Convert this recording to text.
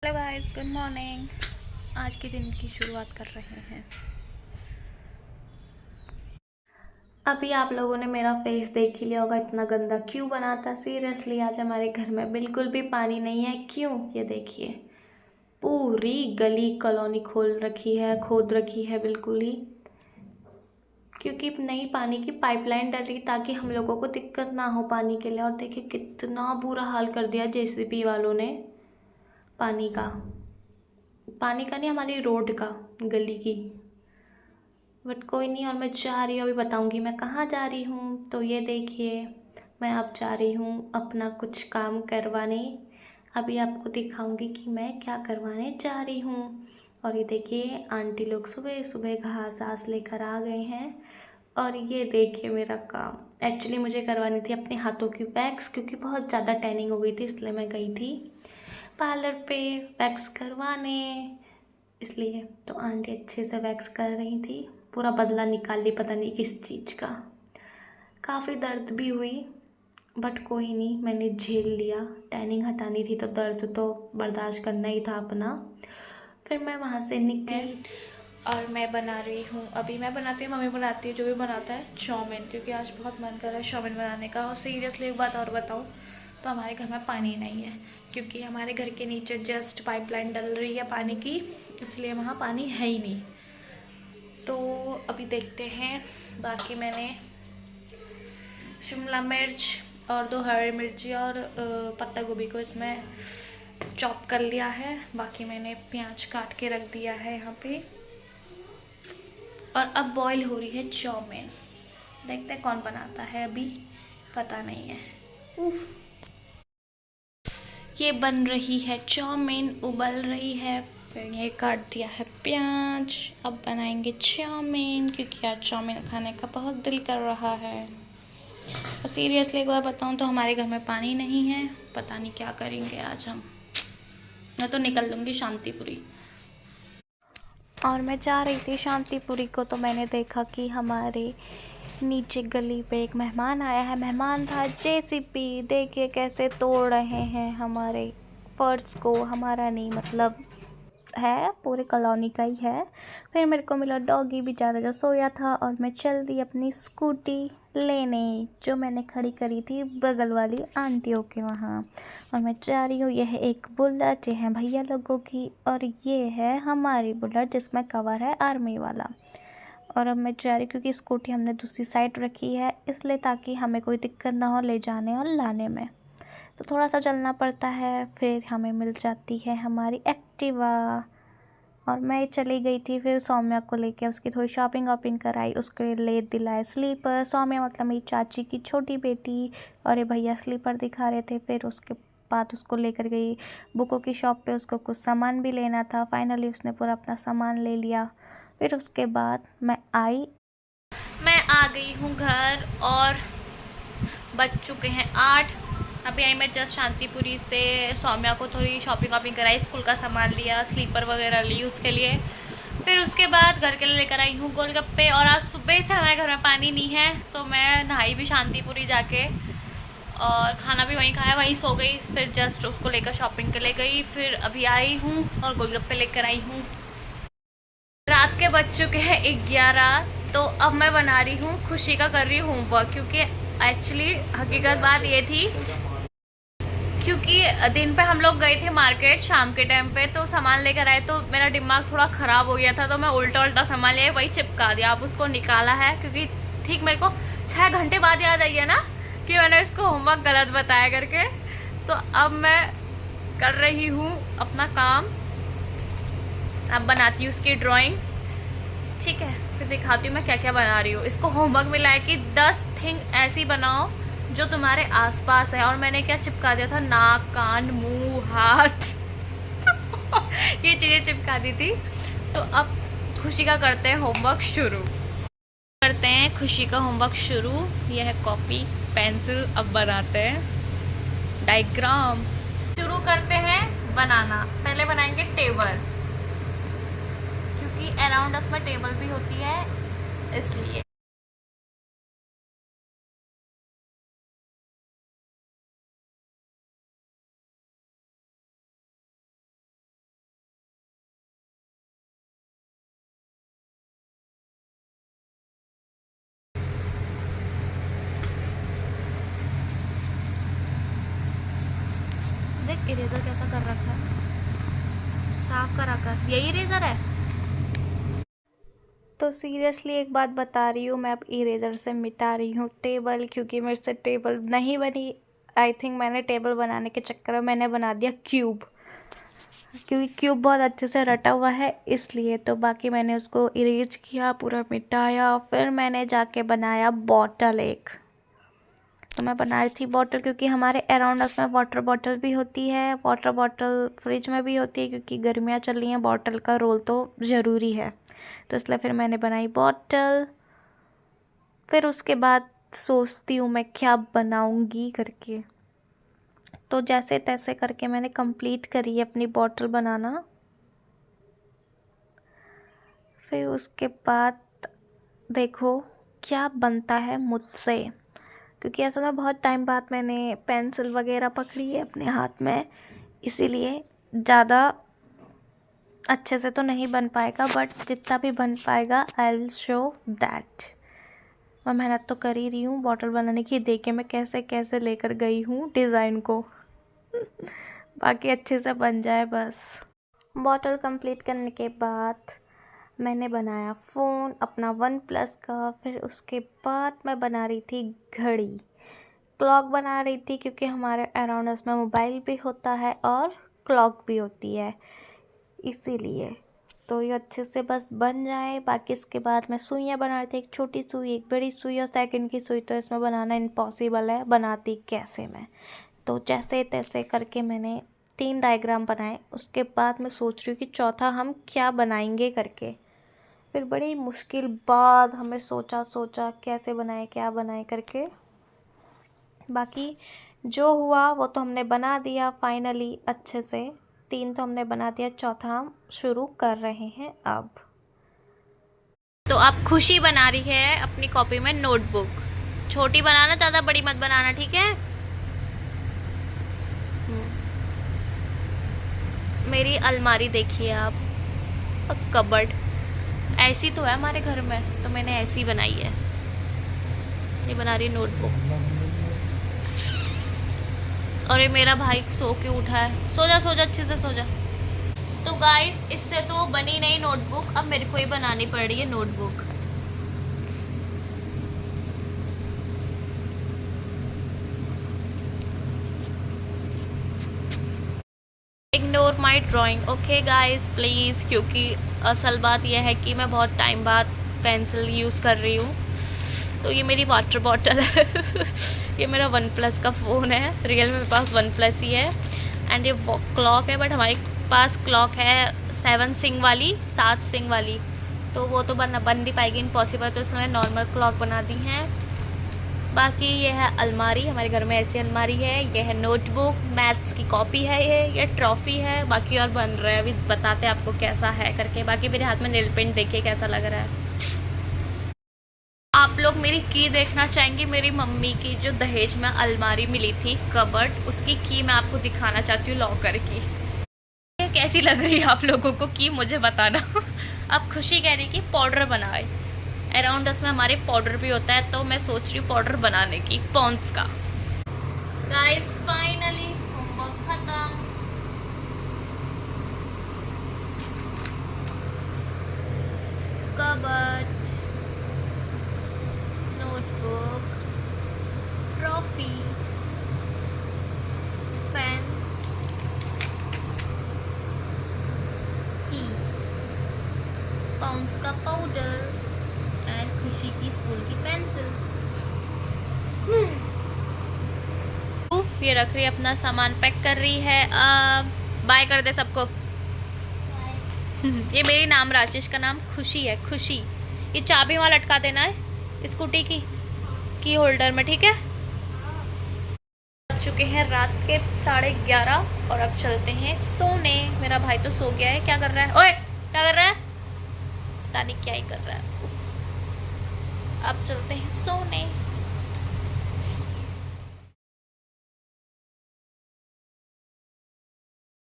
Hello guys, good morning. आज के दिन की शुरुआत कर रहे हैं। अभी आप लोगों ने मेरा फेस देख ही लिया होगा, इतना गंदा क्यों बना था। सीरियसली आज हमारे घर में बिल्कुल भी पानी नहीं है। क्यों? ये देखिए, पूरी गली कॉलोनी खोद रखी है बिल्कुल ही, क्योंकि नई पानी की पाइपलाइन डली ताकि हम लोगों को दिक्कत ना हो पानी के लिए। और देखिए कितना बुरा हाल कर दिया जेसीबी वालों ने पानी का। पानी का नहीं, हमारी रोड का, गली की। बट कोई नहीं, और मैं जा रही हूँ, अभी बताऊँगी मैं कहाँ जा रही हूँ। तो ये देखिए, मैं अब जा रही हूँ अपना कुछ काम करवाने। अभी आपको दिखाऊंगी कि मैं क्या करवाने जा रही हूँ। और ये देखिए, आंटी लोग सुबह सुबह घास आस लेकर आ गए हैं। और ये देखिए मेरा काम, एक्चुअली मुझे करवानी थी अपने हाथों की वैक्स, क्योंकि बहुत ज़्यादा टैनिंग हो गई थी, इसलिए मैं गई थी पार्लर पे वैक्स करवाने। इसलिए तो आंटी अच्छे से वैक्स कर रही थी, पूरा बदला निकाल ली पता नहीं किस चीज़ का। काफ़ी दर्द भी हुई, बट कोई नहीं, मैंने झेल लिया। टैनिंग हटानी थी तो दर्द तो बर्दाश्त करना ही था अपना। फिर मैं वहाँ से निकली और मैं बना रही हूँ। अभी मैं बनाती हूँ, मम्मी बनाती है, जो भी बनाता है चाउमीन, क्योंकि आज बहुत मन कर रहा है चाउमीन बनाने का। और सीरियसली एक बात और बताऊँ, तो हमारे घर में पानी नहीं है, क्योंकि हमारे घर के नीचे जस्ट पाइपलाइन डल रही है पानी की, इसलिए वहाँ पानी है ही नहीं। तो अभी देखते हैं। बाकी मैंने शिमला मिर्च और 2 हरी मिर्ची और पत्ता गोभी को इसमें चॉप कर लिया है। बाकी मैंने प्याज काट के रख दिया है यहाँ पे। और अब बॉईल हो रही है चाउमीन। देखते हैं कौन बनाता है, अभी पता नहीं है। उफ, ये बन रही है चाउमीन, उबल रही है। फिर ये काट दिया है प्याज। अब बनाएंगे चाउमीन, क्योंकि आज चाउमीन खाने का बहुत दिल कर रहा है। और सीरियसली एक बार बताऊँ तो हमारे घर में पानी नहीं है, पता नहीं क्या करेंगे आज हम। मैं तो निकल लूँगी शांतिपुरी। और मैं जा रही थी शांतिपुरी को, तो मैंने देखा कि हमारे नीचे गली पे एक मेहमान आया है। मेहमान था जेसीबी। देखिए कैसे तोड़ रहे हैं हमारे फर्श को। हमारा नहीं, मतलब है पूरे कॉलोनी का ही है। फिर मेरे को मिला डॉगी बेचारा जो सोया था, और मैं चल दी अपनी स्कूटी लेने, जो मैंने खड़ी करी थी बगल वाली आंटियों के वहाँ। और मैं जा रही हूँ, यह एक बुलेट है भैया लोगों की, और ये है हमारी बुलेट जिसमें कवर है आर्मी वाला। और अब मैं जा रही, क्योंकि स्कूटी हमने दूसरी साइड रखी है, इसलिए ताकि हमें कोई दिक्कत ना हो ले जाने और लाने में। तो थोड़ा सा चलना पड़ता है, फिर हमें मिल जाती है हमारी एक्टिवा। और मैं चली गई थी फिर सौम्या को लेके, उसकी थोड़ी शॉपिंग वॉपिंग कराई, उसके ले दिलाए स्लीपर। सौम्या मतलब मेरी चाची की छोटी बेटी, और ये भैया स्लीपर दिखा रहे थे। फिर उसके बाद उसको लेकर गई बुकों की शॉप पे, उसको कुछ सामान भी लेना था। फाइनली उसने पूरा अपना सामान ले लिया। फिर उसके बाद मैं आ गई हूँ घर, और बज चुके हैं 8। अभी आई मैं जस्ट शांतिपुरी से। सौम्या को थोड़ी शॉपिंग वॉपिंग कराई, स्कूल का सामान लिया, स्लीपर वगैरह ली उसके लिए। फिर उसके बाद घर के लिए लेकर आई हूँ गोलगप्पे। और आज सुबह से हमारे घर में पानी नहीं है, तो मैं नहाई भी शांतिपुरी जाके, और खाना भी वहीं खाया, वहीं सो गई। फिर जस्ट उसको लेकर शॉपिंग के लिए गई, फिर अभी आई हूँ और गोलगप्पे लेकर आई हूँ। रात के बज चुके हैं 11। तो अब मैं बना रही हूँ, खुशी का कर रही हूँ होमवर्क, क्योंकि एक्चुअली हकीकत बात ये थी, क्योंकि दिन पे हम लोग गए थे मार्केट शाम के टाइम पे, तो सामान लेकर आए, तो मेरा दिमाग थोड़ा ख़राब हो गया था, तो मैं उल्टा उल्टा सामान ले वही चिपका दिया। अब उसको निकाला है, क्योंकि ठीक मेरे को 6 घंटे बाद याद आई है ना कि मैंने इसको होमवर्क गलत बताया करके। तो अब मैं कर रही हूँ अपना काम, अब बनाती हूँ उसकी ड्राइंग। ठीक है, फिर दिखाती हूँ मैं क्या क्या बना रही हूँ। इसको होमवर्क मिला है कि 10 थिंग ऐसी बनाओ जो तुम्हारे आसपास है। और मैंने क्या चिपका दिया था, नाक, कान, मुंह, हाथ ये चीज़ें चिपका दी थी। तो अब खुशी का करते हैं होमवर्क शुरू। करते हैं खुशी का होमवर्क शुरू। यह है कॉपी पेंसिल, अब बनाते हैं डायग्राम। शुरू करते हैं बनाना। पहले बनाएंगे टेबल, क्योंकि अराउंड अस में टेबल भी होती है, इसलिए। सा कर रखा है, साफ करा कर। यही इरेजर है। तो सीरियसली एक बात बता रही हूँ, मैं अब इरेजर से मिटा रही हूँ टेबल, क्योंकि मेरे से टेबल नहीं बनी। आई थिंक मैंने टेबल बनाने के चक्कर में मैंने बना दिया क्यूब, क्योंकि क्यूब बहुत अच्छे से रटा हुआ है इसलिए। तो बाकी मैंने उसको इरेज किया, पूरा मिटाया, फिर मैंने जाके बनाया बॉटल एक। तो मैं बना रही थी बॉटल, क्योंकि हमारे अराउंड उसमें वाटर बॉटल भी होती है, वाटर बॉटल फ्रिज में भी होती है, क्योंकि गर्मियाँ चल रही हैं, बॉटल का रोल तो ज़रूरी है। तो इसलिए फिर मैंने बनाई बॉटल। फिर उसके बाद सोचती हूँ मैं क्या बनाऊँगी करके। तो जैसे तैसे करके मैंने कंप्लीट करी अपनी बॉटल बनाना। फिर उसके बाद देखो क्या बनता है मुझसे, क्योंकि ऐसा मैं बहुत टाइम बाद मैंने पेंसिल वगैरह पकड़ी है अपने हाथ में, इसीलिए ज़्यादा अच्छे से तो नहीं बन पाएगा, बट जितना भी बन पाएगा आई विल शो दैट। मैं मेहनत तो कर ही रही हूँ बॉटल बनाने की। देखे मैं कैसे कैसे लेकर गई हूँ डिज़ाइन को। बाकी अच्छे से बन जाए बस। बॉटल कंप्लीट करने के बाद मैंने बनाया फ़ोन अपना OnePlus का। फिर उसके बाद मैं बना रही थी घड़ी, क्लॉक बना रही थी, क्योंकि हमारे अराउंड में मोबाइल भी होता है और क्लॉक भी होती है, इसीलिए। तो ये अच्छे से बस बन जाए। बाकी इसके बाद मैं सुइयाँ बना रही थी, एक छोटी सुई, एक बड़ी सुई और सेकंड की सुई। तो इसमें बनाना इम्पॉसिबल है, बनाती कैसे मैं। तो जैसे तैसे करके मैंने 3 डायग्राम बनाए। उसके बाद मैं सोच रही हूँ कि चौथा हम क्या बनाएंगे करके। फिर बड़ी मुश्किल बाद हमें सोचा कैसे बनाए क्या बनाए करके। बाकी जो हुआ वो तो हमने बना दिया फाइनली अच्छे से। 3 तो हमने बना दिया, चौथा हम शुरू कर रहे हैं अब। तो अब खुशी बना रही है अपनी कॉपी में नोटबुक। छोटी बनाना, ज़्यादा बड़ी मत बनाना, ठीक है। मेरी अलमारी देखिए आप, कबर्ड ऐसी तो है हमारे घर में, तो मैंने ऐसी बनाई है। ये बना रही नोटबुक। और ये मेरा भाई सो के उठा है। सो जा अच्छे से सो जा। तो गाइस इससे तो बनी नहीं नोटबुक, अब मेरे को ही बनानी पड़ रही है notebook. Ignore my drawing, okay guys please, क्योंकि असल बात यह है कि मैं बहुत टाइम बाद पेंसिल यूज़ कर रही हूँ। तो ये मेरी वाटर बॉटल है। ये मेरा OnePlus का फ़ोन है, रियल में मेरे पास OnePlus ही है। एंड ये क्लॉक है, बट हमारे पास क्लॉक है 7 सिंग वाली, 7 सिंग वाली। तो वो तो बन नहीं पाएगी, इम्पॉसिबल। तो इसमें मैंने नॉर्मल क्लॉक बना दी हैं। बाकी ये है अलमारी, हमारे घर में ऐसी अलमारी है। ये है नोटबुक, मैथ्स की कॉपी है, ये ट्रॉफी है। बाकी और बन रहा है, अभी बताते हैं आपको कैसा है करके। बाकी मेरे हाथ में नेल पेंट देखिए कैसा लग रहा है। आप लोग मेरी की देखना चाहेंगे, मेरी मम्मी की जो दहेज में अलमारी मिली थी कबर्ड, उसकी की मैं आपको दिखाना चाहती हूँ, लॉकर की। कैसी लग रही है आप लोगों को की, मुझे बताना। अब खुशी कह रही कि पाउडर बनाए, अराउंड में हमारे पाउडर भी होता है, तो मैं सोच रही हूँ पाउडर बनाने की, पॉन्ड्स का। गाइस फाइनली होमवर्क खत्म। कबर्ड, नोटबुक, ट्रॉफी, पेन, की, पॉन्ड्स का पाउडर एंड खुशी की स्कूल की पेंसिल। ये रख रही है अपना सामान, पैक कर रही है। बाय कर दे सबको। ये मेरी नाम राजेश का नाम खुशी है, खुशी। ये चाबी वहाँ लटका देना है स्कूटी की होल्डर में, ठीक है। चुके हैं रात के 11:30 और अब चलते हैं सोने। मेरा भाई तो सो गया है। क्या कर रहा है? ओए क्या कर रहा है? पता नहीं क्या ही कर रहा है। अब चलते हैं सोने।